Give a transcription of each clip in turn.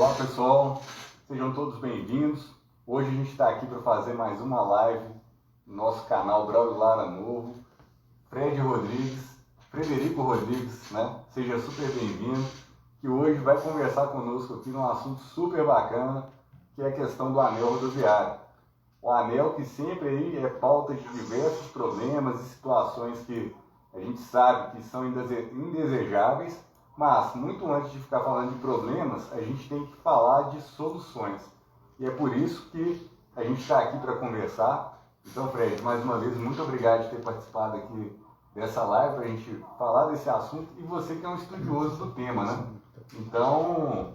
Olá pessoal, sejam todos bem-vindos. Hoje a gente está aqui para fazer mais uma live no nosso canal Braulio Lara Novo. Frederico Rodrigues, né? Seja super bem-vindo, que hoje vai conversar conosco aqui num assunto super bacana, que é a questão do anel rodoviário. O anel que sempre aí é pauta de diversos problemas e situações que a gente sabe que são indesejáveis, mas muito antes de ficar falando de problemas, a gente tem que falar de soluções. E é por isso que a gente está aqui para conversar. Então, Fred, mais uma vez, muito obrigado de ter participado aqui dessa live para a gente falar desse assunto. E você que é um estudioso do tema, né? Então,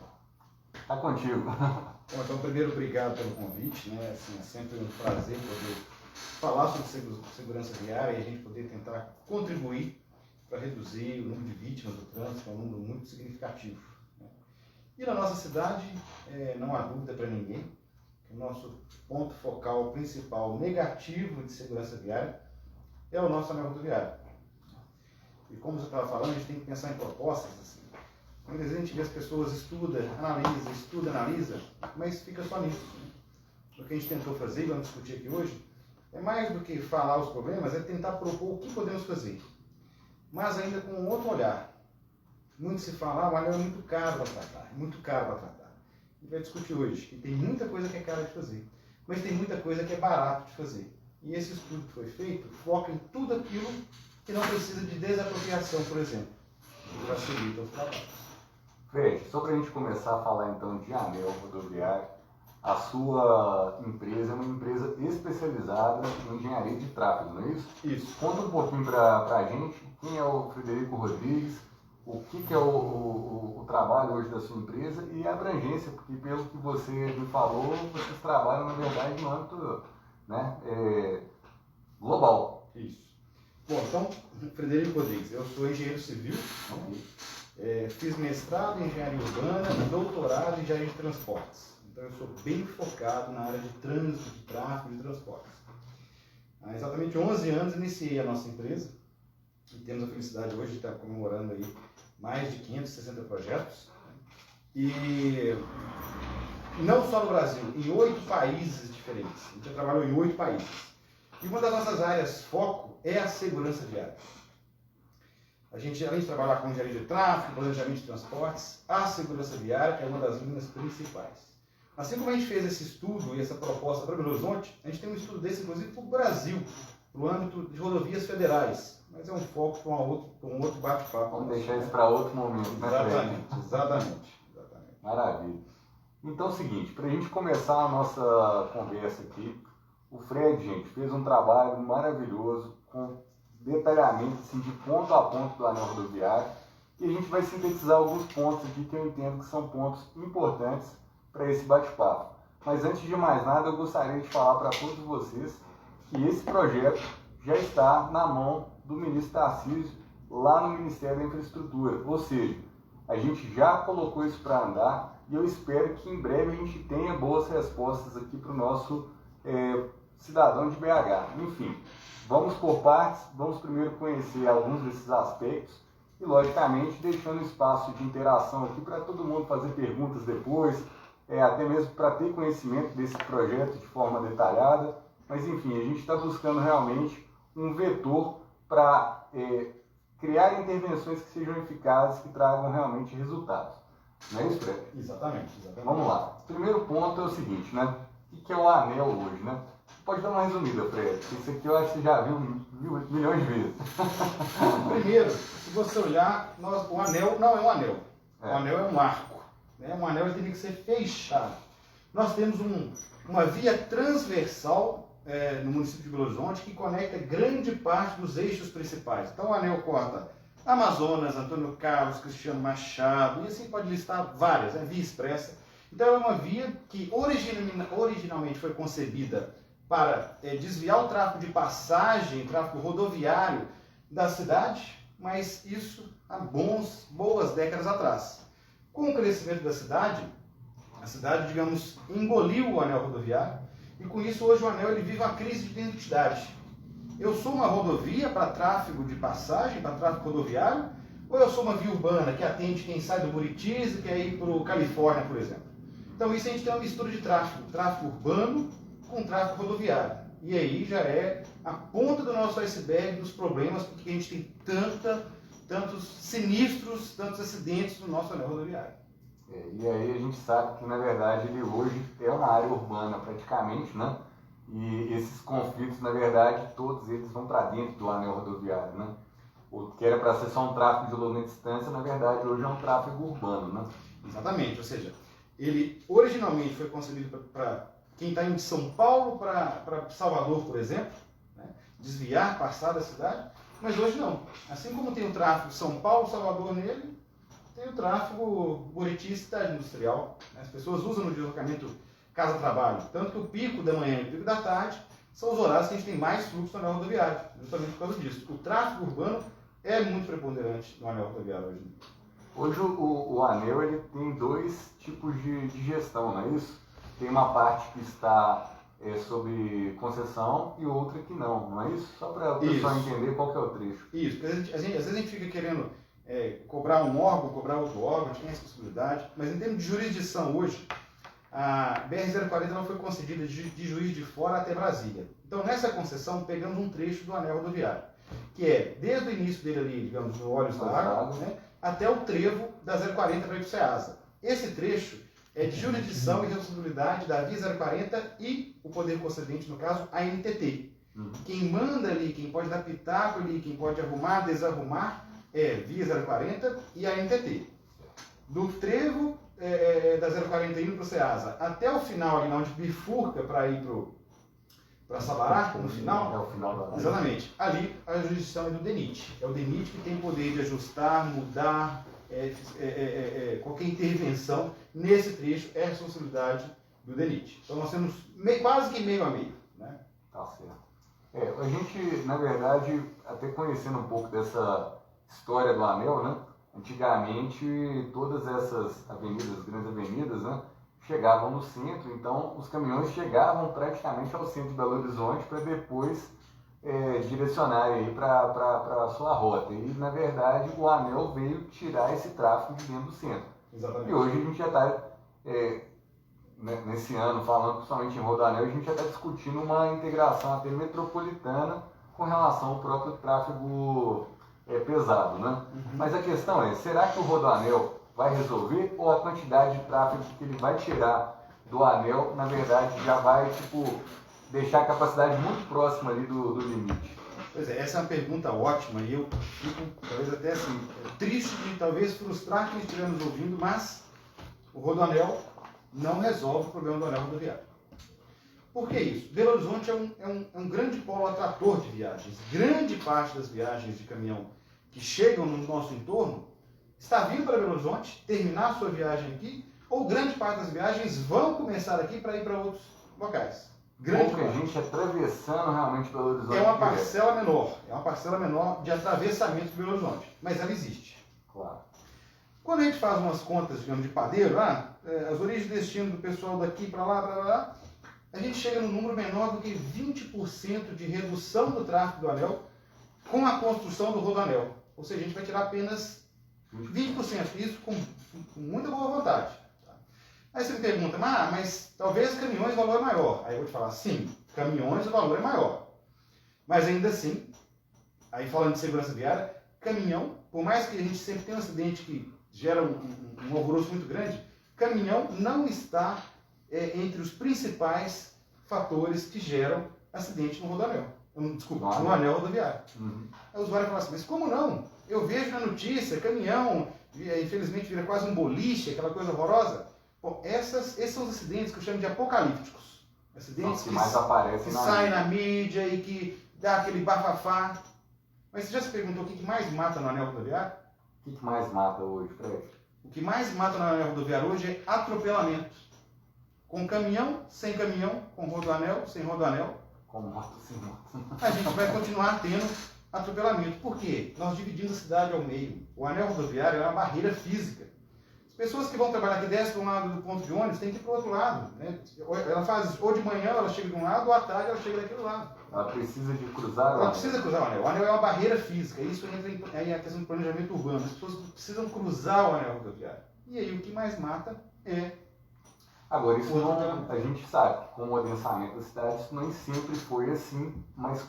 tá contigo. Bom, então, primeiro, obrigado pelo convite, né? Assim, é sempre um prazer poder falar sobre segurança viária e a gente poder tentar contribuir para reduzir o número de vítimas do trânsito, que é um número muito significativo, né? E na nossa cidade, não há dúvida para ninguém que o nosso ponto focal principal negativo de segurança viária é o nosso anel rodoviário. E como você estava falando, a gente tem que pensar em propostas assim. Às vezes a gente vê as pessoas estudam, analisa, mas fica só nisso, né? O que a gente tentou fazer, e vamos discutir aqui hoje, é mais do que falar os problemas, é tentar propor o que podemos fazer, mas ainda com um outro olhar. Muito se fala, o anel é muito caro para tratar, A gente vai discutir hoje que tem muita coisa que é cara de fazer, mas tem muita coisa que é barato de fazer. E esse estudo que foi feito foca em tudo aquilo que não precisa de desapropriação, por exemplo, que facilita os trabalhos. Fred, só para a gente começar a falar então de anel rodoviário, a sua empresa é uma empresa especializada em engenharia de tráfego, não é isso? Isso. Conta um pouquinho para a gente quem é o Frederico Rodrigues, o que é o trabalho hoje da sua empresa e a abrangência, porque pelo que você me falou, vocês trabalham na verdade no âmbito, né, global. Isso. Bom, então, Frederico Rodrigues, eu sou engenheiro civil, fiz mestrado em engenharia urbana e doutorado em engenharia de transportes. Então eu sou bem focado na área de trânsito, de tráfego e de transportes. Há exatamente 11 anos iniciei a nossa empresa e temos a felicidade hoje de estar comemorando aí mais de 560 projetos. E não só no Brasil, em 8 países diferentes. A gente já trabalhou em 8 países. E uma das nossas áreas foco é a segurança viária. A gente, além de trabalhar com engenharia de tráfego, planejamento de transportes, a segurança viária é uma das linhas principais. Assim como a gente fez esse estudo e essa proposta para Belo Horizonte, a gente tem um estudo desse, inclusive, para o Brasil, para o âmbito de rodovias federais. Mas é um foco para um outro bate-papo. Vamos deixar isso para outro momento, né? Exatamente. Maravilha. Então é o seguinte, para a gente começar a nossa conversa aqui, o Fred, gente, fez um trabalho maravilhoso, com detalhamento, assim, de ponto a ponto do anel rodoviário, e a gente vai sintetizar alguns pontos aqui que eu entendo que são pontos importantes para esse bate-papo. Mas antes de mais nada, eu gostaria de falar para todos vocês que esse projeto já está na mão do ministro Tarcísio, lá no Ministério da Infraestrutura. Ou seja, a gente já colocou isso para andar e eu espero que em breve a gente tenha boas respostas aqui para o nosso cidadão de BH. Enfim, vamos por partes, vamos primeiro conhecer alguns desses aspectos e, logicamente, deixando espaço de interação aqui para todo mundo fazer perguntas depois, até mesmo para ter conhecimento desse projeto de forma detalhada. Mas, enfim, a gente está buscando realmente um vetor para criar intervenções que sejam eficazes, que tragam realmente resultados. Não é isso, Fred? Exatamente. Vamos lá. O primeiro ponto é o seguinte, né? O que é o anel hoje, né? Pode dar uma resumida, Fred. Isso aqui eu acho que você já viu milhões de vezes. Primeiro, se você olhar, o anel não é um anel. O anel é um arco, né? Um anel tem que ser fechado. Nós temos uma via transversal no município de Belo Horizonte que conecta grande parte dos eixos principais. Então o anel corta Amazonas, Antônio Carlos, Cristiano Machado, e assim pode listar várias, via expressa. Então é uma via que originalmente foi concebida para desviar o tráfego de passagem, tráfego rodoviário da cidade, mas isso há boas décadas atrás. Com o crescimento da cidade, a cidade, digamos, engoliu o anel rodoviário e com isso hoje o anel ele vive uma crise de identidade. Eu sou uma rodovia para tráfego de passagem, para tráfego rodoviário, ou eu sou uma via urbana que atende quem sai do Buritis e quer ir para o Califórnia, por exemplo? Então isso a gente tem uma mistura de tráfego urbano com tráfego rodoviário. E aí já é a ponta do nosso iceberg dos problemas, porque a gente tem tantos sinistros, tantos acidentes no nosso anel rodoviário. E aí a gente sabe que, na verdade, ele hoje é uma área urbana praticamente, né? E esses conflitos, na verdade, todos eles vão para dentro do anel rodoviário, né? O que era para ser só um tráfego de longa distância, na verdade, hoje é um tráfego urbano, né? Exatamente, ou seja, ele originalmente foi concebido para quem está indo de São Paulo para Salvador, por exemplo, né? Desviar, passar da cidade, mas hoje não. Assim como tem o tráfego São Paulo-Salvador nele, tem o tráfego Buriti-Cidade Industrial. Né? As pessoas usam no deslocamento casa-trabalho, tanto que o pico da manhã e o pico da tarde são os horários que a gente tem mais fluxo no anel rodoviário, justamente por causa disso. O tráfego urbano é muito preponderante no anel rodoviário hoje. Hoje o anel ele tem dois tipos de gestão, não é isso? Tem uma parte que está sob concessão e outra que não é isso? Só para o pessoal entender qual que é o trecho. Isso, porque às vezes a gente fica querendo cobrar um órgão, cobrar outro órgão, a gente tem essa possibilidade, mas em termos de jurisdição hoje, a BR-040 não foi concedida de Juiz de Fora até Brasília. Então nessa concessão pegamos um trecho do anel rodoviário, que é desde o início dele ali, digamos, no Olhos da Água, né, até o trevo da 040 para ir para o Ceasa. Esse trecho é de jurisdição e responsabilidade da Via 040 e o poder concedente, no caso, a NTT. Quem manda ali, quem pode dar pitaco ali, quem pode arrumar, desarrumar, é Via 040 e a NTT. Do trevo da 040 indo para o Ceasa até o final, ali onde bifurca para ir para Sabará, no final. É o final da... Exatamente. Ali a jurisdição é do DENIT. É o DENIT que tem poder de ajustar, mudar, qualquer intervenção nesse trecho é responsabilidade do DENIT. Então nós temos quase que meio a meio. Né? Tá certo. A gente, na verdade, até conhecendo um pouco dessa história do anel, né? Antigamente todas essas avenidas, grandes avenidas, né, chegavam no centro, então os caminhões chegavam praticamente ao centro de Belo Horizonte para depois direcionarem para a sua rota. E, na verdade, o anel veio tirar esse tráfego de dentro do centro. Exatamente. E hoje a gente já está, nesse ano, falando principalmente em Rodoanel, a gente já está discutindo uma integração até metropolitana com relação ao próprio tráfego pesado, né? Mas a questão é, será que o Rodoanel vai resolver ou a quantidade de tráfego que ele vai tirar do anel, na verdade, já vai, deixar a capacidade muito próxima ali do limite? Pois é, essa é uma pergunta ótima e eu fico, talvez até assim, triste de talvez frustrar quem estiver nos ouvindo, mas o Rodoanel não resolve o problema do anel rodoviário. Por que isso? Belo Horizonte é um grande polo atrator de viagens. Grande parte das viagens de caminhão que chegam no nosso entorno está vindo para Belo Horizonte, terminar sua viagem aqui, ou grande parte das viagens vão começar aqui para ir para outros locais. Pouca gente atravessando realmente Belo Horizonte. É uma parcela menor de atravessamento de Belo Horizonte, mas ela existe. Claro. Quando a gente faz umas contas, digamos, de padeiro, as origens e destino do pessoal daqui para lá, a gente chega num número menor do que 20% de redução do tráfego do anel com a construção do Rodoanel. Ou seja, a gente vai tirar apenas 20%, isso com muita boa vontade. Tá? Aí você me pergunta, mas talvez caminhões o valor é maior. Aí eu vou te falar, sim, caminhões o valor é maior. Mas ainda assim, aí falando de segurança viária, caminhão, por mais que a gente sempre tenha um acidente que gera um alvoroço muito grande, caminhão não está entre os principais fatores que geram acidente no Rodoanel. Desculpa, no anel rodoviário. Aí o usuário fala assim, mas como não? Eu vejo na notícia, caminhão, infelizmente vira quase um boliche, aquela coisa horrorosa. Bom, esses são os acidentes que eu chamo de apocalípticos. Acidentes que mais aparecem saem na mídia e que dá aquele bafafá. Mas você já se perguntou o que mais mata no anel rodoviário? O que mais mata hoje, Fred? O que mais mata no anel rodoviário hoje é atropelamento. Com caminhão, sem caminhão, com rodoanel, sem rodoanel. Com moto, sem moto. A gente vai continuar tendo atropelamento. Por quê? Nós dividimos a cidade ao meio. O anel rodoviário é uma barreira física. As pessoas que vão trabalhar aqui descem de um lado do ponto de ônibus têm que ir para o outro lado. Né? Ela faz, ou de manhã ela chega de um lado, ou à tarde ela chega daquele lado. Ela precisa de cruzar o anel. Ela precisa cruzar o anel. O anel é uma barreira física. Isso entra aí a questão do planejamento urbano. As pessoas precisam cruzar o anel rodoviário. E aí o que mais mata é Agora, isso não, a gente sabe que com o adensamento da cidade isso nem sempre foi assim, mas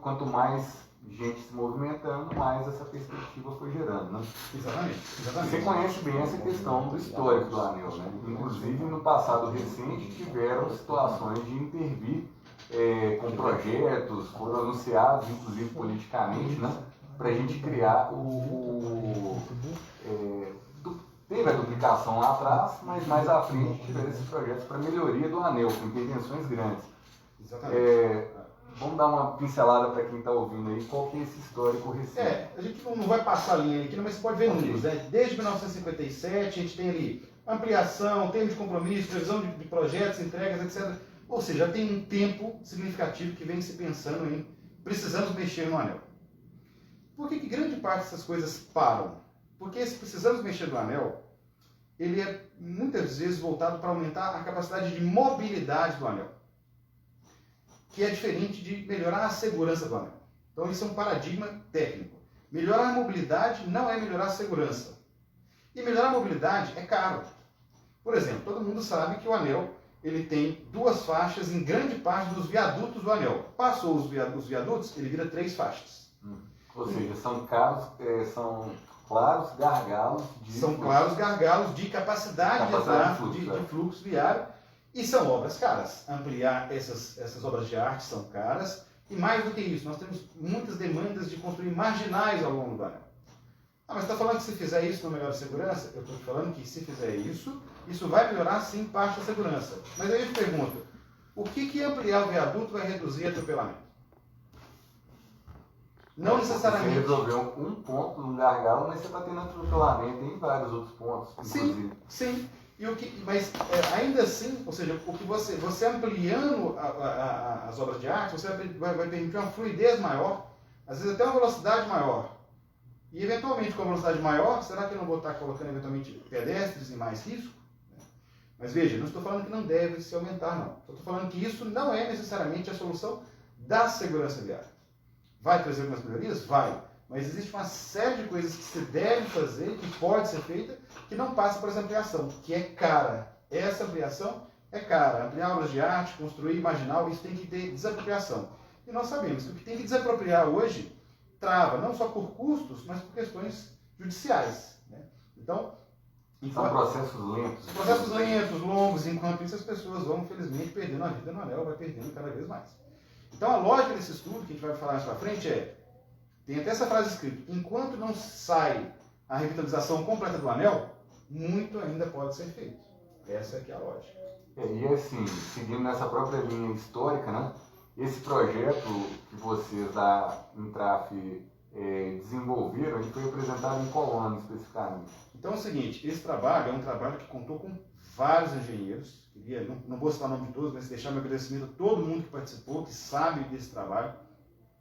quanto mais gente se movimentando, mais essa perspectiva foi gerando, né? Exatamente. Você conhece bem essa questão do histórico do anel, né? Inclusive, no passado recente, tiveram situações de intervir com projetos, foram anunciados, inclusive politicamente, né? Para a gente criar teve a duplicação lá atrás, mas mais à frente tiveram esses projetos para melhoria do anel, com intervenções grandes. Exatamente. Vamos dar uma pincelada para quem está ouvindo aí, qual que é esse histórico recente? A gente não vai passar a linha aqui, mas você pode ver números, né? Desde 1957, a gente tem ali ampliação, termo de compromisso, previsão de projetos, entregas, etc. Ou seja, já tem um tempo significativo que vem se pensando em precisamos mexer no anel. Por que grande parte dessas coisas param? Porque esse precisamos mexer no anel, ele é muitas vezes voltado para aumentar a capacidade de mobilidade do anel, que é diferente de melhorar a segurança do anel. Então, isso é um paradigma técnico. Melhorar a mobilidade não é melhorar a segurança. E melhorar a mobilidade é caro. Por exemplo, todo mundo sabe que o anel ele tem 2 faixas em grande parte dos viadutos do anel. Passou os viadutos, ele vira 3 faixas. Ou seja, são claros gargalos de capacidade de fluxo viário. E são obras caras. Ampliar essas obras de arte são caras. E mais do que isso, nós temos muitas demandas de construir marginais ao longo do anel. Mas você está falando que se fizer isso não melhora a segurança? Eu estou te falando que se fizer isso vai melhorar sim parte da segurança. Mas aí eu te pergunto, o que ampliar o viaduto vai reduzir atropelamento? Não necessariamente. Você resolveu um ponto no gargalo, mas você está tendo atropelamento em vários outros pontos, inclusive. Sim. Mas ainda assim, ou seja, o que você ampliando as obras de arte, você vai permitir uma fluidez maior, às vezes até uma velocidade maior. E eventualmente com a velocidade maior, será que eu não vou estar colocando eventualmente pedestres em mais risco? Mas veja, não estou falando que não deve se aumentar, não. Estou falando que isso não é necessariamente a solução da segurança viária. Vai trazer algumas melhorias? Vai. Mas existe uma série de coisas que se deve fazer, que pode ser feita, que não passa por essa ampliação, que é cara. Essa ampliação é cara. Ampliar obras de arte, construir marginal, isso tem que ter desapropriação. E nós sabemos que o que tem que desapropriar hoje trava, não só por custos, mas por questões judiciais. Né? Então, são processos lentos. Processos lentos, longos, enquanto isso as pessoas vão, infelizmente, perdendo a vida no anel, vai perdendo cada vez mais. Então a lógica desse estudo, que a gente vai falar mais para frente, tem até essa frase escrita, enquanto não sai a revitalização completa do anel, muito ainda pode ser feito. Essa aqui é a lógica. E assim, seguindo nessa própria linha histórica, né? Esse projeto que vocês da Intraf desenvolveram, ele foi apresentado em Colônia especificamente. Então é o seguinte, esse trabalho é um trabalho que contou com vários engenheiros, não vou citar o nome de todos, mas deixar meu agradecimento a todo mundo que participou, que sabe desse trabalho.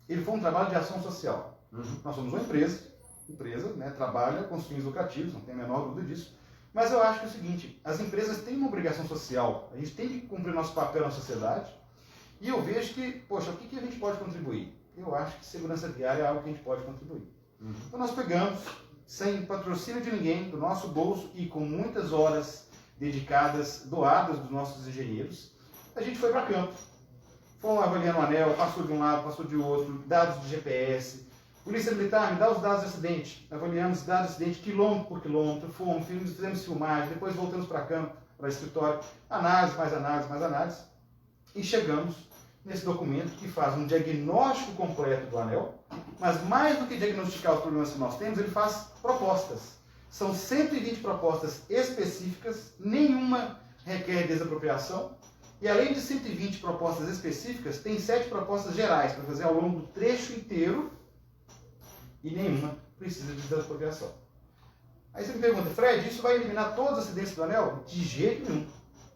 Ele foi um trabalho de ação social. Nós somos uma empresa, né, trabalha com fins lucrativos, não tem a menor dúvida disso. Mas eu acho que é o seguinte, as empresas têm uma obrigação social, a gente tem que cumprir nosso papel na sociedade, e eu vejo que, poxa, o que a gente pode contribuir? Eu acho que segurança viária é algo que a gente pode contribuir. Então nós pegamos, sem patrocínio de ninguém, do nosso bolso e com muitas horas dedicadas, doadas dos nossos engenheiros, a gente foi para campo. Fomos avaliando o anel, passou de um lado, passou de outro, dados de GPS. Polícia Militar, me dá os dados de acidente. Avaliamos os dados de acidente quilômetro por quilômetro, fizemos filmagem, depois voltamos para campo, para escritório, análise, mais análise, mais análise, e chegamos nesse documento que faz um diagnóstico completo do anel, mas mais do que diagnosticar os problemas que nós temos, ele faz propostas. São 120 propostas específicas, nenhuma requer desapropriação, e além de 120 propostas específicas, tem 7 propostas gerais para fazer ao longo do trecho inteiro, e nenhuma precisa de desapropriação. Aí você me pergunta, Fred, isso vai eliminar todos os acidentes do anel? De jeito nenhum.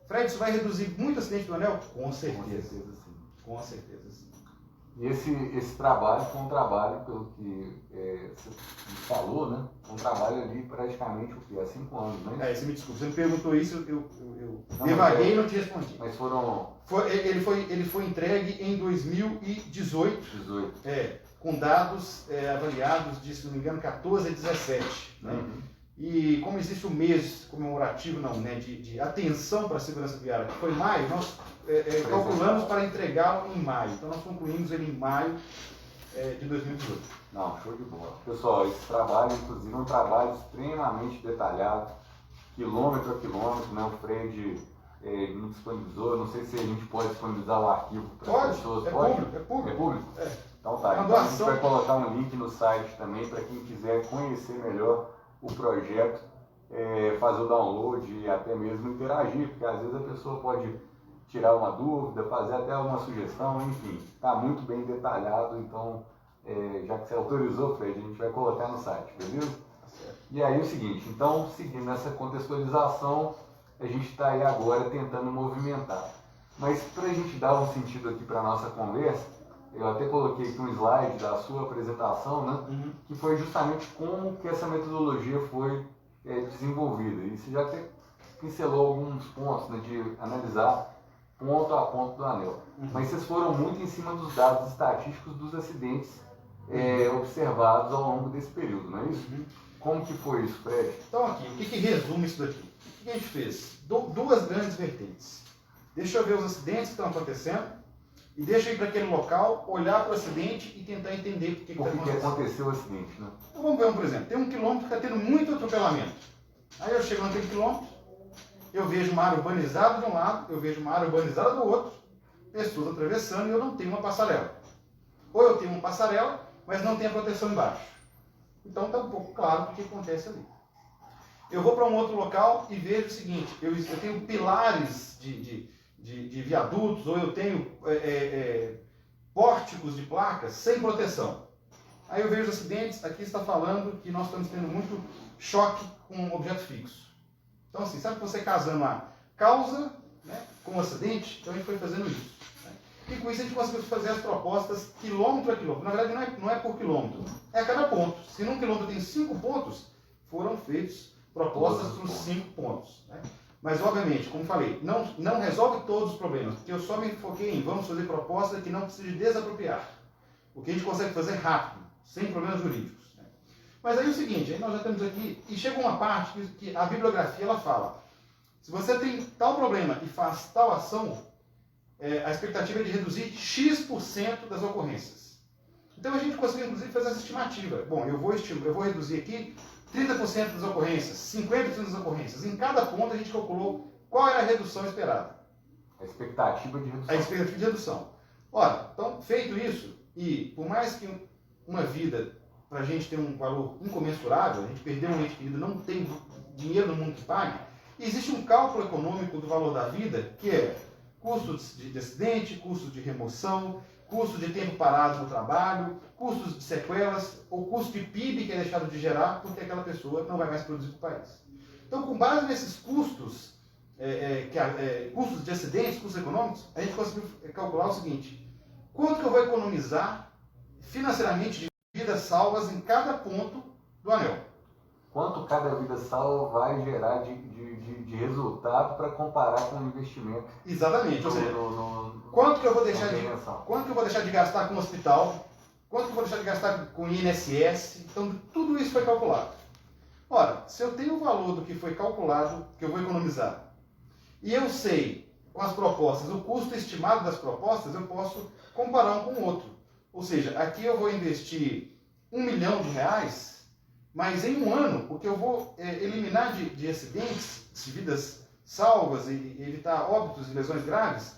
Fred, isso vai reduzir muito acidente do anel? Com certeza, sim. Com certeza, sim. E esse trabalho foi um trabalho, pelo que você falou, né? Um trabalho ali praticamente o quê? Há 5 anos, né? Você me desculpa, você me perguntou isso, eu devaguei e não te respondi. Mas foram... Ele foi entregue em 2018. Com dados avaliados de, se não me engano, 14 a 17. Né? E como existe o mês comemorativo, não, né, de atenção para a segurança viária, que foi maio, nós calculamos para entregá-lo em maio. Então nós concluímos ele em maio de 2018. Não, show de bola. Pessoal, esse trabalho, inclusive, é um trabalho extremamente detalhado, quilômetro a quilômetro, né? O Fred me disponibilizou, não sei se a gente pode disponibilizar o arquivo para as pessoas. Pode? Público, é público. É público? É. Então tá, então a gente vai colocar um link no site também para quem quiser conhecer melhor o projeto, fazer o download e até mesmo interagir, porque às vezes a pessoa pode tirar uma dúvida, fazer até uma sugestão, enfim, está muito bem detalhado, então já que você autorizou, Fred, a gente vai colocar no site, beleza? E aí é o seguinte, então seguindo essa contextualização, a gente está aí agora tentando movimentar. Mas para a gente dar um sentido aqui para a nossa conversa, eu até coloquei aqui um slide da sua apresentação, né? Uhum. Que foi justamente como que essa metodologia foi desenvolvida. E você já até pincelou alguns pontos, né, de analisar ponto a ponto do anel. Uhum. Mas vocês foram muito em cima dos dados estatísticos dos acidentes observados ao longo desse período, não é isso? Uhum. Como que foi isso, Fred? Então aqui, o que resume isso daqui? O que a gente fez? Duas grandes vertentes. Deixa eu ver os acidentes que estão acontecendo e deixa eu ir para aquele local, olhar para o acidente e tentar entender por que está acontecendo. Aconteceu o acidente, né? Então vamos ver, por exemplo, tem um quilômetro que está tendo muito atropelamento. Aí eu chego naquele quilômetro, eu vejo uma área urbanizada de um lado, eu vejo uma área urbanizada do outro, pessoas atravessando e eu não tenho uma passarela. Ou eu tenho uma passarela, mas não tenho a proteção embaixo. Então está um pouco claro o que acontece ali. Eu vou para um outro local e vejo o seguinte, eu tenho pilares de viadutos, ou eu tenho pórticos de placas sem proteção. Aí eu vejo acidentes, aqui está falando que nós estamos tendo muito choque com um objeto fixo. Então assim, sabe que você casando a causa, né, com o acidente, então a gente foi fazendo isso. Né? E com isso a gente conseguiu fazer as propostas quilômetro a quilômetro. Na verdade não é por quilômetro, é a cada ponto. Se num quilômetro tem 5 pontos, foram feitos propostas para os 5 pontos. Né? Mas, obviamente, como falei, não resolve todos os problemas, porque eu só me foquei em vamos fazer proposta que não precise desapropriar. O que a gente consegue fazer rápido, sem problemas jurídicos. Né? Mas aí é o seguinte, aí nós já estamos aqui, e chega uma parte que a bibliografia ela fala, se você tem tal problema e faz tal ação, a expectativa é de reduzir X% das ocorrências. Então a gente conseguiu, inclusive, fazer essa estimativa. Bom, eu vou reduzir aqui 30% das ocorrências, 50% das ocorrências. Em cada ponto a gente calculou qual era a redução esperada. A expectativa de redução. A expectativa de redução. Ora, então, feito isso, e por mais que uma vida, para a gente ter um valor incomensurável, a gente perdeu um ente querido, não tem dinheiro no mundo que pague, existe um cálculo econômico do valor da vida, que é custos de acidente, custos de remoção, custo de tempo parado no trabalho, custos de sequelas, ou custo de PIB que é deixado de gerar porque aquela pessoa não vai mais produzir para o país. Então, com base nesses custos, custos de acidentes, custos econômicos, a gente conseguiu calcular o seguinte, quanto que eu vou economizar financeiramente de vidas salvas em cada ponto do anel? Quanto cada vida salva vai gerar de resultado para comparar com o investimento? Exatamente, ou seja, quanto que eu vou deixar de gastar com o hospital, quanto que eu vou deixar de gastar com o INSS, então tudo isso foi calculado. Ora, se eu tenho o valor do que foi calculado, que eu vou economizar, e eu sei com as propostas, o custo estimado das propostas, eu posso comparar um com o outro. Ou seja, aqui eu vou investir R$1 milhão, mas em um ano, o que eu vou eliminar de acidentes, de vidas salvas e evitar óbitos e lesões graves,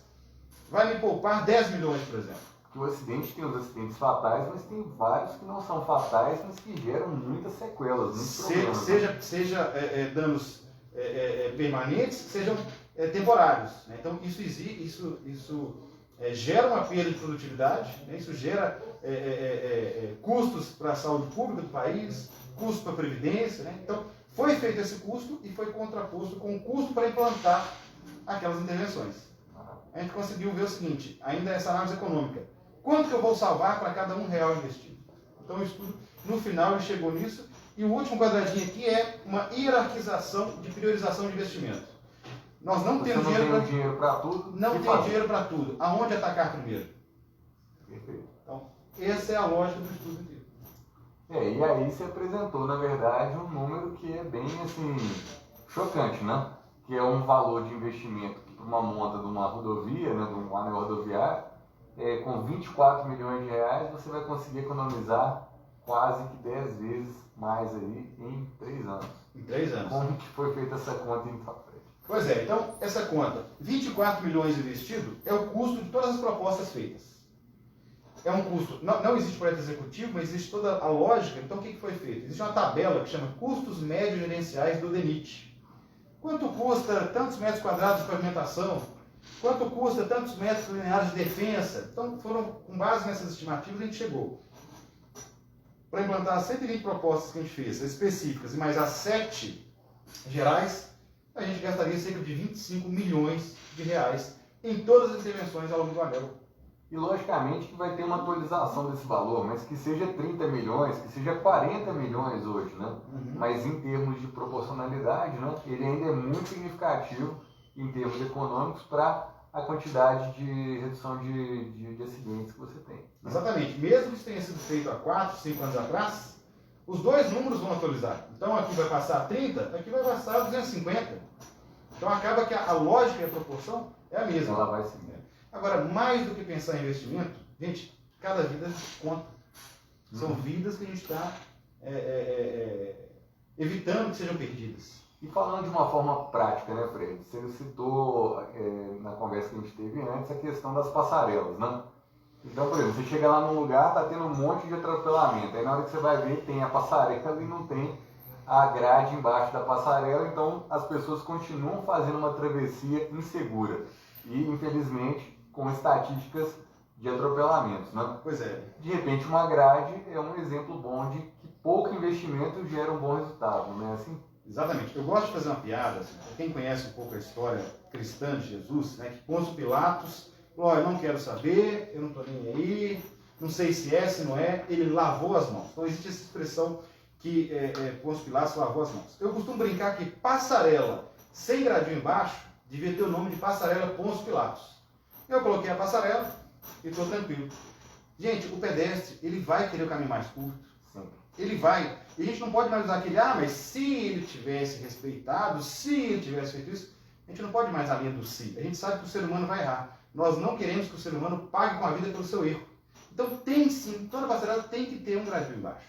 vai me poupar 10 milhões, por exemplo. Porque o acidente tem os acidentes fatais, mas tem vários que não são fatais, mas que geram muitas sequelas, muitos problemas. Seja danos permanentes, sejam temporários. Né? Então, isso gera uma perda de produtividade, né? Isso gera custos para a saúde pública do país, custos para a previdência. Né? Então, foi feito esse custo e foi contraposto com o custo para implantar aquelas intervenções. A gente conseguiu ver o seguinte, ainda essa análise econômica. Quanto que eu vou salvar para cada R$1 investido? Então, o estudo, no final, ele chegou nisso. E o último quadradinho aqui é uma hierarquização de priorização de investimento. Nós não temos dinheiro para tudo. Não tem dinheiro para tudo. Aonde atacar primeiro? Perfeito. Então, essa é a lógica do estudo inteiro. E aí você apresentou, na verdade, um número que é bem, assim, chocante, né? Que é um valor de investimento para uma monta de uma rodovia, né, de um anel rodoviário, com 24 milhões de reais, você vai conseguir economizar quase que 10 vezes mais aí em 3 anos. Em 3 anos. Como que foi feita essa conta em Fred? Pois é, então essa conta, 24 milhões investido, é o custo de todas as propostas feitas. É um custo, não existe projeto executivo, mas existe toda a lógica. Então o que foi feito? Existe uma tabela que chama custos médios gerenciais do DENIT. Quanto custa tantos metros quadrados de pavimentação? Quanto custa tantos metros lineares de defensa? Então, com base nessas estimativas, a gente chegou. Para implantar as 120 propostas que a gente fez, específicas, e mais as 7 gerais, a gente gastaria cerca de 25 milhões de reais em todas as intervenções ao longo do anel. E logicamente que vai ter uma atualização desse valor, mas que seja 30 milhões, que seja 40 milhões hoje, né? Uhum. Mas em termos de proporcionalidade, né, ele ainda é muito significativo em termos econômicos para a quantidade de redução de acidentes que você tem. Né? Exatamente. Mesmo que isso tenha sido feito há 4, 5 anos atrás, os dois números vão atualizar. Então aqui vai passar 30, aqui vai passar 250. Então acaba que a lógica e a proporção é a mesma. Ela vai seguir. Agora, mais do que pensar em investimento, gente, cada vida conta. São vidas que a gente está evitando que sejam perdidas. E falando de uma forma prática, né, Fred? Você citou na conversa que a gente teve antes a questão das passarelas, né? Então, por exemplo, você chega lá num lugar, tá tendo um monte de atropelamento. Aí na hora que você vai ver, tem a passarela e não tem a grade embaixo da passarela. Então, as pessoas continuam fazendo uma travessia insegura. E, infelizmente, com estatísticas de atropelamentos, né? Pois é. De repente, uma grade é um exemplo bom de que pouco investimento gera um bom resultado, não é assim? Exatamente. Eu gosto de fazer uma piada, assim, para quem conhece um pouco a história cristã de Jesus, né, que Pôncio Pilatos falou, eu não quero saber, eu não estou nem aí, não sei se é, se não é, ele lavou as mãos. Então existe essa expressão que Pôncio Pilatos lavou as mãos. Eu costumo brincar que passarela sem gradil embaixo devia ter o nome de passarela Pôncio Pilatos. Eu coloquei a passarela e estou tranquilo. Gente, o pedestre, ele vai querer o caminho mais curto. Sim. Ele vai. E a gente não pode mais usar aquele, mas se ele tivesse respeitado, se ele tivesse feito isso, a gente não pode mais a linha do se. A gente sabe que o ser humano vai errar. Nós não queremos que o ser humano pague com a vida pelo seu erro. Então tem sim, toda passarela tem que ter um gradil embaixo.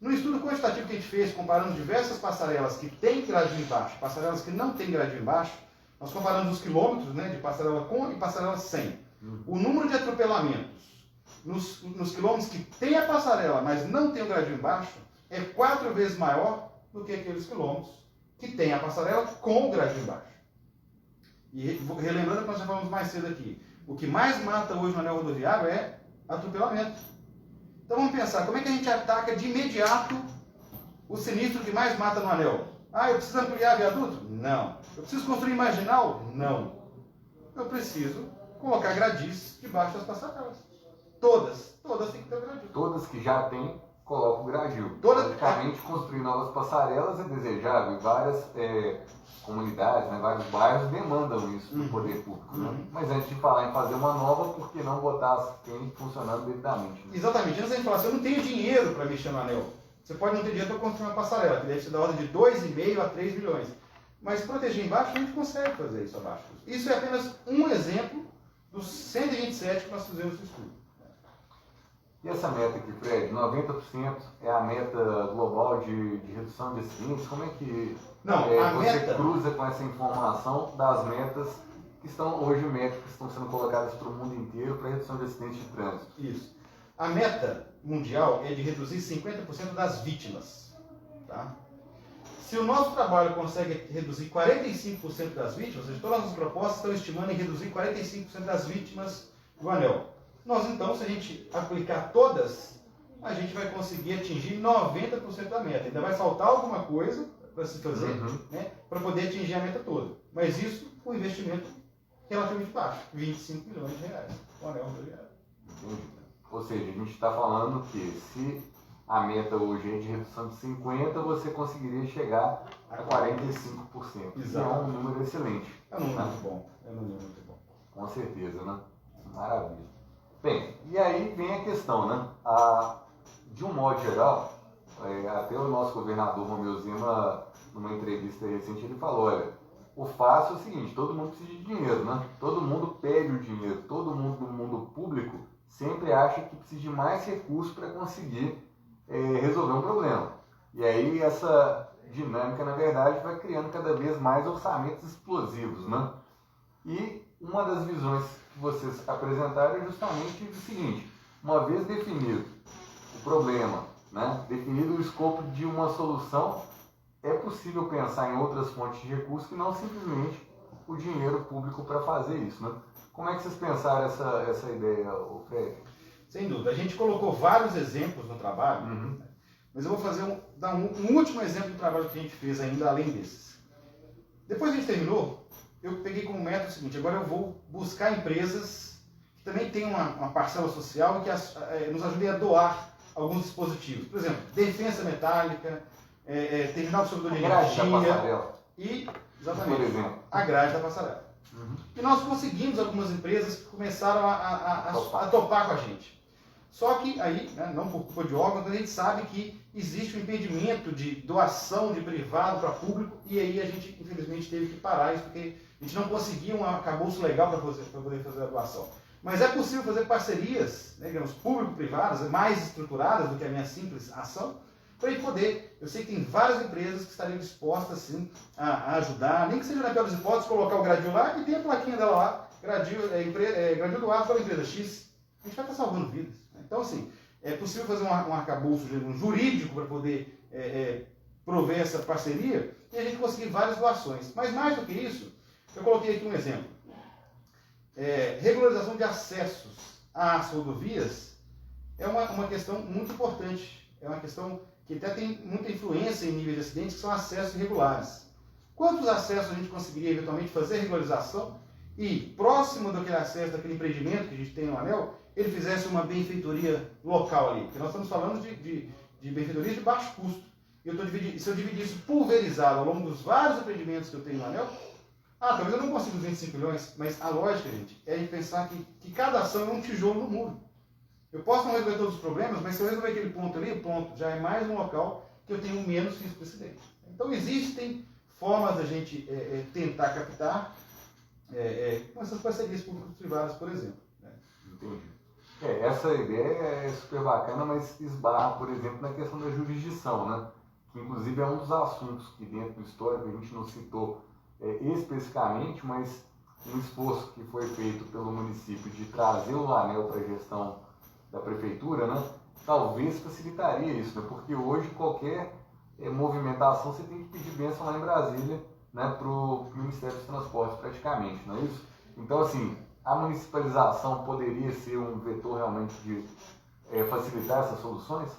No estudo quantitativo que a gente fez, comparando diversas passarelas que têm gradil embaixo, passarelas que não têm gradil embaixo, nós comparamos os quilômetros, né, de passarela com e passarela sem. O número de atropelamentos nos quilômetros que tem a passarela, mas não tem o gradil embaixo, é 4 vezes maior do que aqueles quilômetros que tem a passarela com o gradil embaixo. E relembrando que nós já falamos mais cedo aqui, o que mais mata hoje no anel rodoviário é atropelamento. Então vamos pensar, como é que a gente ataca de imediato o sinistro que mais mata no anel? Eu preciso ampliar viaduto? Não. Eu preciso construir marginal? Não. Eu preciso colocar gradis debaixo das passarelas. Todas têm que ter gradil. Todas que já tem, coloca o gradil. Todas... Praticamente construir novas passarelas é desejável e várias comunidades, né, vários bairros demandam isso do poder público. Né? Mas antes de falar em fazer uma nova, por que não botar as que tem funcionando devidamente? Né? Exatamente. Antes da gente falar assim, eu não tenho dinheiro para mexer no anel. Você pode não ter dinheiro para construir uma passarela, que deve ser da ordem de 2,5 a 3 milhões. Mas proteger embaixo, a gente consegue fazer isso abaixo. Isso é apenas um exemplo dos 127 que nós fizemos no estudo. E essa meta aqui, Fred, 90% é a meta global de redução de acidentes? Como é que você cruza com essa informação das metas que estão hoje, metas que estão sendo colocadas para o mundo inteiro para redução de acidentes de trânsito? Isso. A meta mundial é de reduzir 50% das vítimas. Tá? Se o nosso trabalho consegue reduzir 45% das vítimas, ou seja, todas as propostas estão estimando em reduzir 45% das vítimas do anel. Nós, então, se a gente aplicar todas, a gente vai conseguir atingir 90% da meta. Ainda vai faltar alguma coisa para se fazer, né, para poder atingir a meta toda. Mas isso com investimento relativamente baixo, 25 milhões de reais. O anel rodoviário. Entendi. Ou seja, a gente está falando que se a meta hoje é de redução de 50%, você conseguiria chegar a 45%. Isso é um número excelente. É um número muito bom. É um número muito bom. Com certeza, né? Maravilha. Bem, e aí vem a questão, né? De um modo geral, Até o nosso governador Romeu Zema, numa entrevista recente, ele falou, olha, o fácil é o seguinte, todo mundo precisa de dinheiro, né? Todo mundo pede o dinheiro, todo mundo no mundo público sempre acha que precisa de mais recursos para conseguir resolver um problema. E aí essa dinâmica, na verdade, vai criando cada vez mais orçamentos explosivos, né? E uma das visões que vocês apresentaram é justamente o seguinte, uma vez definido o problema, né, definido o escopo de uma solução, é possível pensar em outras fontes de recursos que não simplesmente o dinheiro público para fazer isso, né? Como é que vocês pensaram essa ideia, Fred? Sem dúvida. A gente colocou vários exemplos no trabalho, mas eu vou dar um último exemplo do trabalho que a gente fez ainda além desses. Depois que a gente terminou, eu peguei como meta o seguinte, agora eu vou buscar empresas que também tenham uma parcela social e que nos ajudem a doar alguns dispositivos. Por exemplo, defensa metálica, terminal de servidor de energia e, exatamente, a grade da passarela. E nós conseguimos algumas empresas que começaram a topar com a gente. Só que aí, né, não por culpa de órgão, mas a gente sabe que existe um impedimento de doação de privado para público e aí a gente, infelizmente, teve que parar isso porque a gente não conseguia um arcabouço legal para poder fazer a doação. Mas é possível fazer parcerias, né, digamos, público-privadas, mais estruturadas do que a minha simples ação, para ele poder. Eu sei que tem várias empresas que estariam dispostas, sim, a ajudar, nem que seja na pior das hipóteses, colocar o gradil lá e tem a plaquinha dela lá, gradil doado pela empresa X. A gente vai estar salvando vidas. Então, assim, é possível fazer um arcabouço jurídico para poder prover essa parceria e a gente conseguir várias doações. Mas mais do que isso, eu coloquei aqui um exemplo. Regularização de acessos às rodovias é uma questão muito importante. É uma questão que até tem muita influência em nível de acidentes, que são acessos irregulares. Quantos acessos a gente conseguiria eventualmente fazer regularização e, próximo daquele acesso, daquele empreendimento que a gente tem no anel, ele fizesse uma benfeitoria local ali? Porque nós estamos falando de benfeitorias de baixo custo. E se eu dividir isso pulverizado ao longo dos vários empreendimentos que eu tenho no anel, talvez eu não consiga os 25 milhões, mas a lógica, gente, é de pensar que cada ação é um tijolo no muro. Eu posso não resolver todos os problemas, mas se eu resolver aquele ponto ali, pronto, já é mais um local que eu tenho menos risco de acidente. Então existem formas da gente tentar captar com essas parcerias públicas-privadas, por exemplo. Né? Entendi. Essa ideia é super bacana, mas esbarra, por exemplo, na questão da jurisdição, né? Que inclusive é um dos assuntos que dentro do histórico a gente não citou especificamente, mas um esforço que foi feito pelo município de trazer o anel para a gestão da prefeitura, né, talvez facilitaria isso, né, porque hoje qualquer movimentação você tem que pedir bênção lá em Brasília, né, para o Ministério dos Transportes praticamente, não é isso? Então, assim, a municipalização poderia ser um vetor realmente de facilitar essas soluções?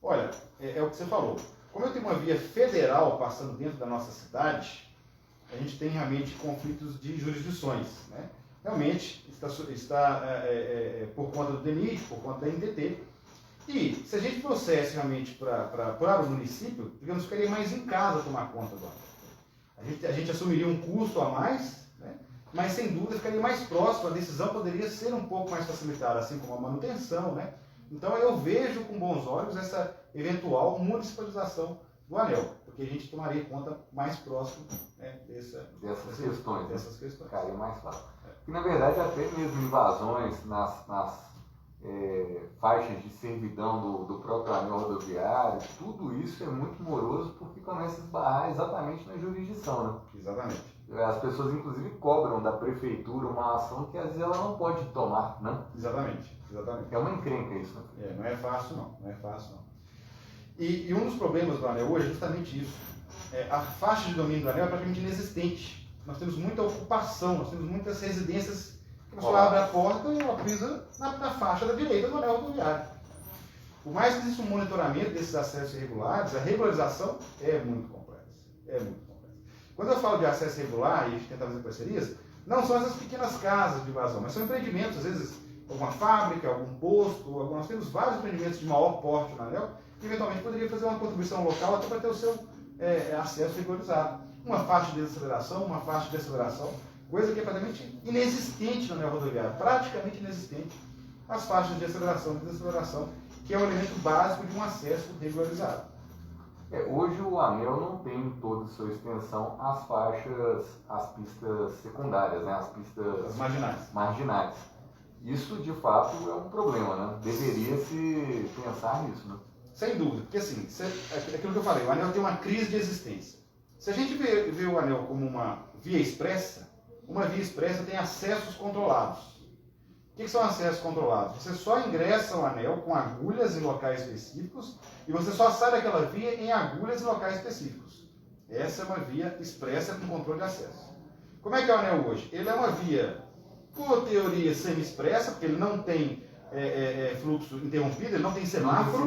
Olha, é o que você falou. Como eu tenho uma via federal passando dentro da nossa cidade, a gente tem realmente conflitos de jurisdições, né? Realmente está por conta do DENIT, por conta da NTT. E se a gente trouxesse realmente para o município, digamos, ficaria mais em casa tomar conta do anel. A gente assumiria um custo a mais, né? Mas sem dúvida ficaria mais próximo, a decisão poderia ser um pouco mais facilitada, assim como a manutenção, né? Então eu vejo com bons olhos essa eventual municipalização do anel, porque a gente tomaria conta mais próximo, né, dessas questões. Ficaria mais fácil. E na verdade até mesmo invasões nas faixas de servidão do próprio anel rodoviário, tudo isso é muito moroso porque começa a esbarrar exatamente na jurisdição, né? Exatamente. As pessoas inclusive cobram da prefeitura uma ação que às vezes ela não pode tomar, né? Exatamente. É uma encrenca isso, né? Não é fácil não. E um dos problemas do anel hoje é justamente isso. A faixa de domínio do anel é praticamente inexistente. Nós temos muita ocupação, nós temos muitas residências que a pessoa abre a porta e ela pisa na faixa da direita do anel rodoviário. Por mais que exista um monitoramento desses acessos irregulares, a regularização é muito complexa. Quando eu falo de acesso irregular e a gente tenta fazer parcerias, não são essas pequenas casas de invasão, mas são empreendimentos, às vezes alguma fábrica, algum posto, nós temos vários empreendimentos de maior porte no anel, que eventualmente poderia fazer uma contribuição local até para ter o seu acesso regularizado. Uma faixa de desaceleração, coisa que é praticamente inexistente no anel rodoviário, praticamente inexistente. As faixas de aceleração e desaceleração que é o elemento básico de um acesso regularizado. Hoje o anel não tem em toda a sua extensão as faixas, as pistas secundárias, né? As pistas As marginais. marginais. Isso de fato é um problema, né? Deveria se pensar nisso, né? Sem dúvida, porque assim, aquilo que eu falei, o anel tem uma crise de existência. Se a gente vê o anel como uma via expressa tem acessos controlados. O que são acessos controlados? Você só ingressa o anel com agulhas em locais específicos e você só sai daquela via em agulhas em locais específicos. Essa é uma via expressa com controle de acesso. Como é que é o anel hoje? Ele é uma via, por teoria, semi-expressa, porque ele não tem fluxo interrompido, ele não tem semáforo.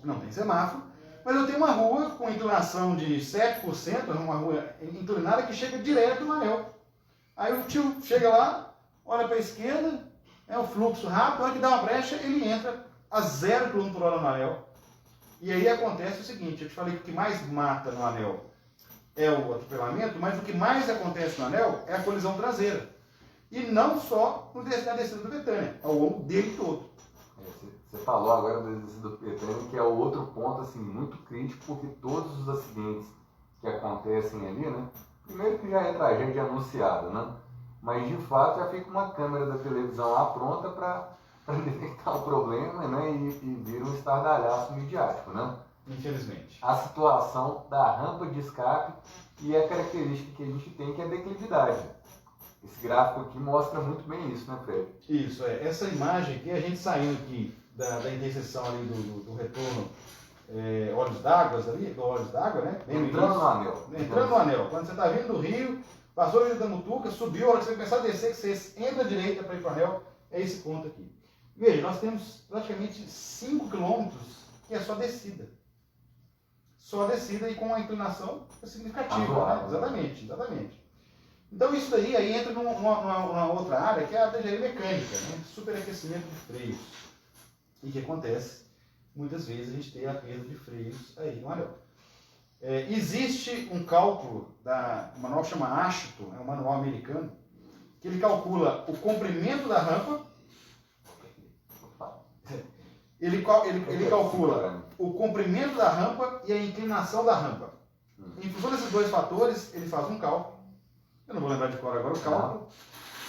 Não tem semáforo. Mas eu tenho uma rua com inclinação de 7%, uma rua inclinada que chega direto no anel. Aí o tio chega lá, olha para a esquerda, é o fluxo rápido, na hora que dá uma brecha, ele entra a 0 km por hora no anel. E aí acontece o seguinte, eu te falei que o que mais mata no anel é o atropelamento, mas o que mais acontece no anel é a colisão traseira. E não só na descida do Betânia, ao longo dele todo. Você falou agora da descida do Betânia, que é o outro ponto assim, muito crítico, porque todos os acidentes que acontecem ali, né? Primeiro que já é tragédia anunciada, né? Mas de fato já fica uma câmera da televisão lá pronta para detectar o problema, né? E vira um estardalhaço midiático, né? Infelizmente. A situação da rampa de escape e a característica que a gente tem, que é a declividade. Esse gráfico aqui mostra muito bem isso, né, Fred? Isso, essa imagem aqui, a gente saindo aqui da interseção ali do retorno Olhos d'Água, né? Entrando no anel. Entrando no anel. Quando você está vindo do Rio, passou a Avenida da Mutuca, subiu, a hora que você começar a descer, que você entra à direita para ir para o anel, é esse ponto aqui. Veja, nós temos praticamente 5 quilômetros que é só descida. Só descida e com uma inclinação significativa. Né? Exatamente. Então isso daí aí entra numa outra área que é a engenharia mecânica, né? Superaquecimento de freios. E que acontece, muitas vezes a gente tem a perda de freios aí no anel. Existe um cálculo da manual que chama Ashton, é um manual americano, que ele calcula o comprimento da rampa, ele calcula o comprimento da rampa e a inclinação da rampa. Em função desses dois fatores, ele faz um cálculo. Eu não vou lembrar de cor agora o cálculo.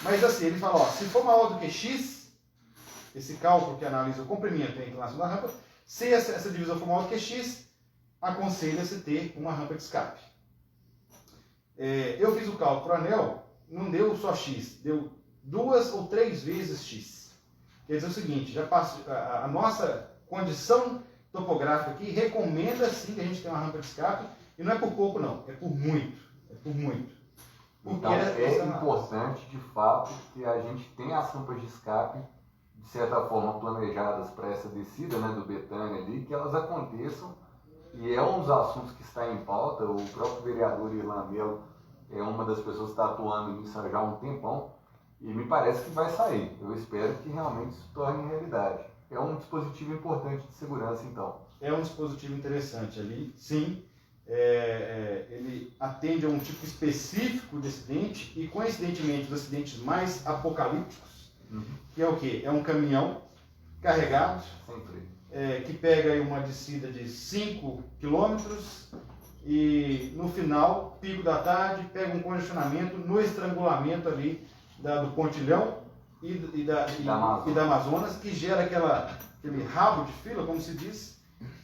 Mas assim, ele fala, se for maior do que X, esse cálculo que analisa o comprimento e a inclinação da rampa, se essa divisão for maior do que X, aconselha-se ter uma rampa de escape. Eu fiz o cálculo para o anel, não deu só X, deu 2 ou 3 vezes X. Quer dizer o seguinte, a nossa condição topográfica aqui recomenda sim que a gente tenha uma rampa de escape, e não é por pouco não, é por muito. Então é importante de fato que a gente tenha as rampas de escape de certa forma planejadas para essa descida, né, do Betânia ali, que elas aconteçam, e é um dos assuntos que está em pauta. O próprio vereador Irlan Melo é uma das pessoas que está atuando nisso já há um tempão, e me parece que vai sair. Eu espero que realmente se torne realidade. É um dispositivo importante de segurança, então. É um dispositivo interessante ali, sim. Ele atende a um tipo específico de acidente e, coincidentemente, os acidentes mais apocalípticos, que é o quê? É um caminhão carregado, que pega aí uma descida de 5 km e, no final, pico da tarde, pega um congestionamento no estrangulamento ali do Pontilhão e da Amazonas, que gera aquele rabo de fila, como se diz.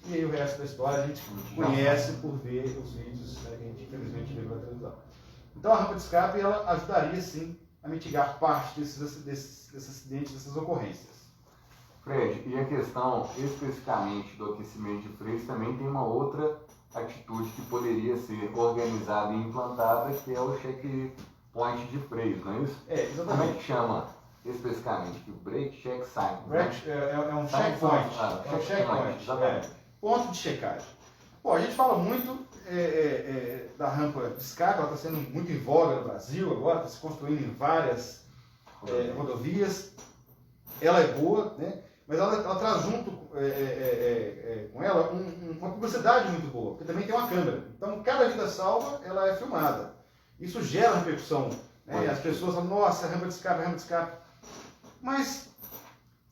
E aí o resto da história a gente conhece por ver os vídeos, né, que a gente infelizmente vê pela televisão. Então a rampa de escape ela ajudaria sim a mitigar parte desses acidentes, dessas ocorrências. Fred, e a questão especificamente do aquecimento de freios também tem uma outra atitude que poderia ser organizada e implantada, que é o checkpoint de freios, não é isso? Exatamente. Como é que chama especificamente? O Brake Check Sign. É um checkpoint. É um checkpoint. Ponto de checagem. Bom, a gente fala muito da rampa de escape, ela está sendo muito em voga no Brasil agora, está se construindo em várias rodovias. Ela é boa, né? Mas ela traz junto com ela uma publicidade muito boa, porque também tem uma câmera. Então, cada vida salva, ela é filmada. Isso gera repercussão. Né? E as pessoas falam, nossa, rampa de escape. Mas,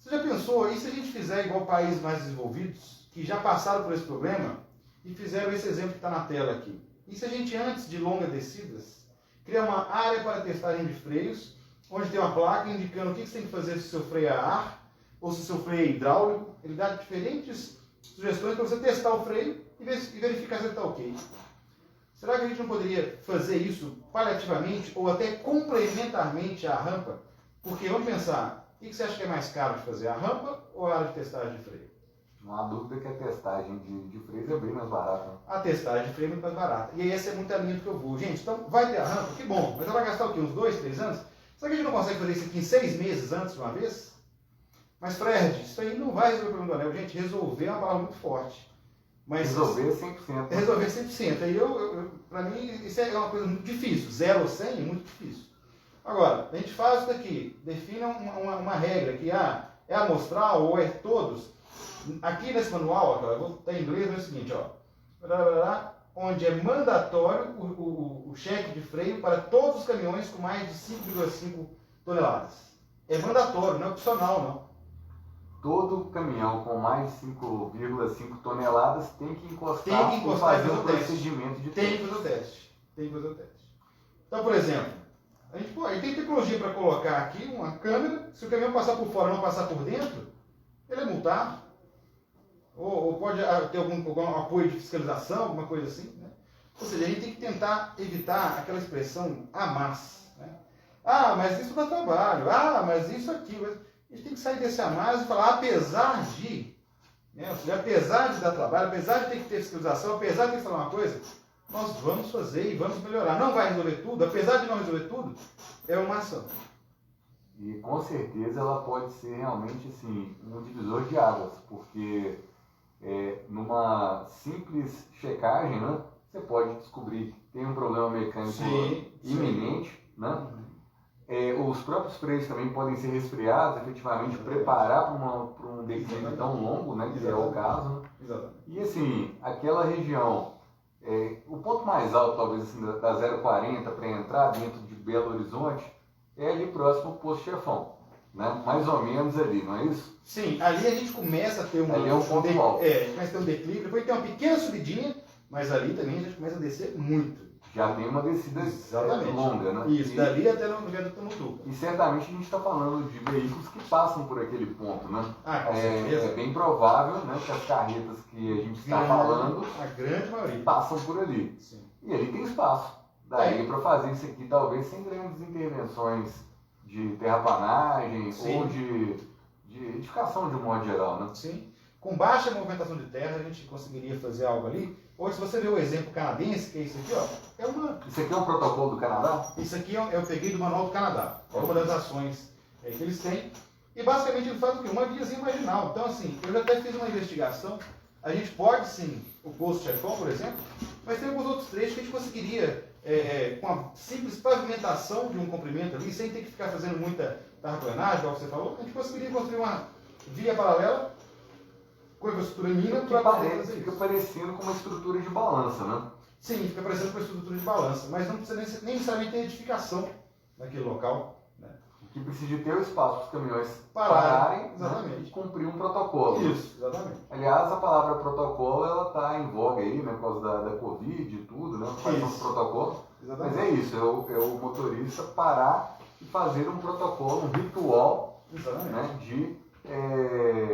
Você já pensou, e se a gente fizer igual países mais desenvolvidos, que já passaram por esse problema e fizeram esse exemplo que está na tela aqui? E se a gente, antes de longas descidas, criar uma área para testagem de freios, onde tem uma placa indicando o que você tem que fazer se o seu freio é a ar ou se o seu freio é hidráulico? Ele dá diferentes sugestões para você testar o freio e verificar se ele está ok. Será que a gente não poderia fazer isso paliativamente ou até complementarmente à rampa? Porque vamos pensar, o que você acha que é mais caro de fazer, a rampa ou a área de testagem de freio? Não há dúvida que a testagem de freios é bem mais barata. A testagem de freio é muito mais barata. E essa é muita linha do que eu vou. Gente, então vai ter a rampa? Que bom. Mas ela vai gastar o quê? Uns 2, 3 anos? Será que a gente não consegue fazer isso aqui em 6 meses antes de uma vez? Mas Fred, isso aí não vai resolver o problema do anel. Gente, resolver é uma palavra muito forte. Mas, resolver 100%. Resolver 100%. Aí para mim, isso é uma coisa muito difícil. 0 ou 100 é muito difícil. Agora, a gente faz isso daqui. Defina uma regra que é amostral ou é todos. Aqui nesse manual, ó, eu vou estar em inglês, é o seguinte, ó, onde é mandatório o cheque de freio para todos os caminhões com mais de 5,5 toneladas. É mandatório, não é opcional, não. Todo caminhão com mais de 5,5 toneladas tem que encostar e fazer um procedimento de teste. Tem que fazer o teste. Então, por exemplo, a gente tem tecnologia para colocar aqui uma câmera, se o caminhão passar por fora e não passar por dentro, ele é multado. Ou pode ter algum apoio de fiscalização, alguma coisa assim. Né? Ou seja, a gente tem que tentar evitar aquela expressão a mais. Né? Ah, mas isso dá trabalho. Ah, mas isso aqui. A gente tem que sair desse a mais e falar, apesar de, né? Ou seja, apesar de dar trabalho, apesar de ter que ter fiscalização, apesar de ter que falar uma coisa, nós vamos fazer e vamos melhorar. Não vai resolver tudo, apesar de não resolver tudo, é uma ação. E com certeza ela pode ser realmente assim, um divisor de águas, porque numa simples checagem, né, você pode descobrir que tem um problema mecânico iminente, né? Os próprios freios também podem ser resfriados, efetivamente preparar para um declínio tão longo, né, que é o caso. Né? E assim, aquela região, o ponto mais alto talvez assim, da 040 para entrar dentro de Belo Horizonte é ali próximo ao Posto Chefão. Né? Mais ou menos ali, não é isso? Sim, ali a gente começa a ter um ponto alto. A gente começa a ter um declive, depois tem uma pequena subidinha, mas ali também a gente começa a descer muito. Já tem uma descida longa, né? Isso, dali até no viaduto Mutuca. E certamente a gente está falando de veículos que passam por aquele ponto, né? Com certeza. É bem provável, né, que as carretas que a gente está falando, a grande maioria, passam por ali. Sim. E ali tem espaço. Daí para fazer isso aqui, talvez sem grandes intervenções de terraplanagem ou de edificação de um modo geral, né? Sim. Com baixa movimentação de terra, a gente conseguiria fazer algo ali. Hoje, se você ver o exemplo canadense, que é isso aqui, ó, Isso aqui é um protocolo do Canadá? Isso aqui eu peguei do Manual do Canadá. É uma das ações que eles têm. E basicamente ele faz o quê? Uma viazinha marginal. Então, assim, eu já até fiz uma investigação. A gente pode, sim, o Posto Chefão, por exemplo, mas tem alguns outros trechos que a gente conseguiria, com a simples pavimentação de um comprimento ali, sem ter que ficar fazendo muita terraplanagem, igual você falou, a gente conseguiria construir uma via paralela com a infraestrutura mínima para poder fazer isso. Fica parecendo com uma estrutura de balança, né? Sim, fica parecendo com uma estrutura de balança, mas não precisa nem necessariamente ter edificação naquele local. Né? O que precisa de ter o espaço para os caminhões pararem, né, e cumprir um protocolo. Isso, exatamente. Aliás, a palavra protocolo, ela está em voga aí, né, por causa da Covid e tudo, né? Faz um protocolo. Exatamente. Mas é isso, é o motorista parar e fazer um protocolo, um ritual, né, de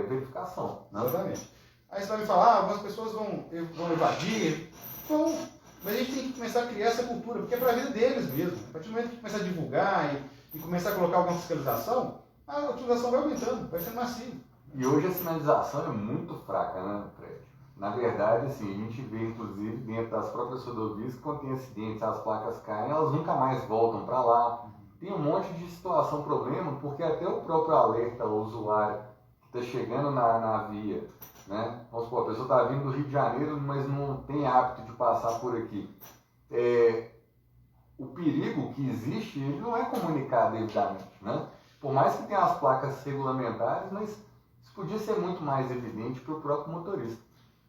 verificação. Né? Exatamente. Aí você vai me falar, algumas pessoas vão evadir. Bom, mas a gente tem que começar a criar essa cultura, porque é para a vida deles mesmo. A partir do momento que começar a divulgar e começar a colocar alguma fiscalização, a utilização vai aumentando, vai sendo massiva. E hoje a sinalização é muito fraca, né, Fred? Na verdade, assim, a gente vê, inclusive, dentro das próprias rodovias, que quando tem acidentes, as placas caem, elas nunca mais voltam para lá. Tem um monte de situação, problema, porque até o próprio alerta ao usuário que está chegando na via, né? Vamos supor, a pessoa está vindo do Rio de Janeiro, mas não tem hábito de passar por aqui. O perigo que existe, ele não é comunicado devidamente, né? Por mais que tenha as placas regulamentares, mas isso podia ser muito mais evidente para o próprio motorista.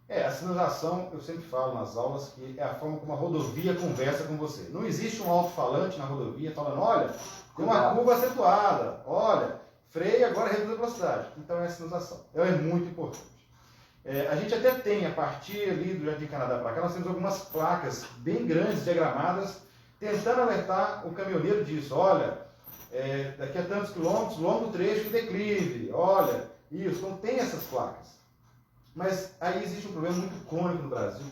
A sinalização, eu sempre falo nas aulas, que é a forma como a rodovia conversa com você. Não existe um alto-falante na rodovia falando, olha, tem uma curva acentuada, olha, freia, agora reduz a velocidade. Então é a sinalização. Ela é muito importante. A gente até tem, a partir ali do Jardim Canadá para cá, nós temos algumas placas bem grandes, diagramadas, tentando alertar o caminhoneiro disso. Olha, daqui a tantos quilômetros, longo trecho de declive. Olha, isso. Então tem essas placas. Mas aí existe um problema muito crônico no Brasil,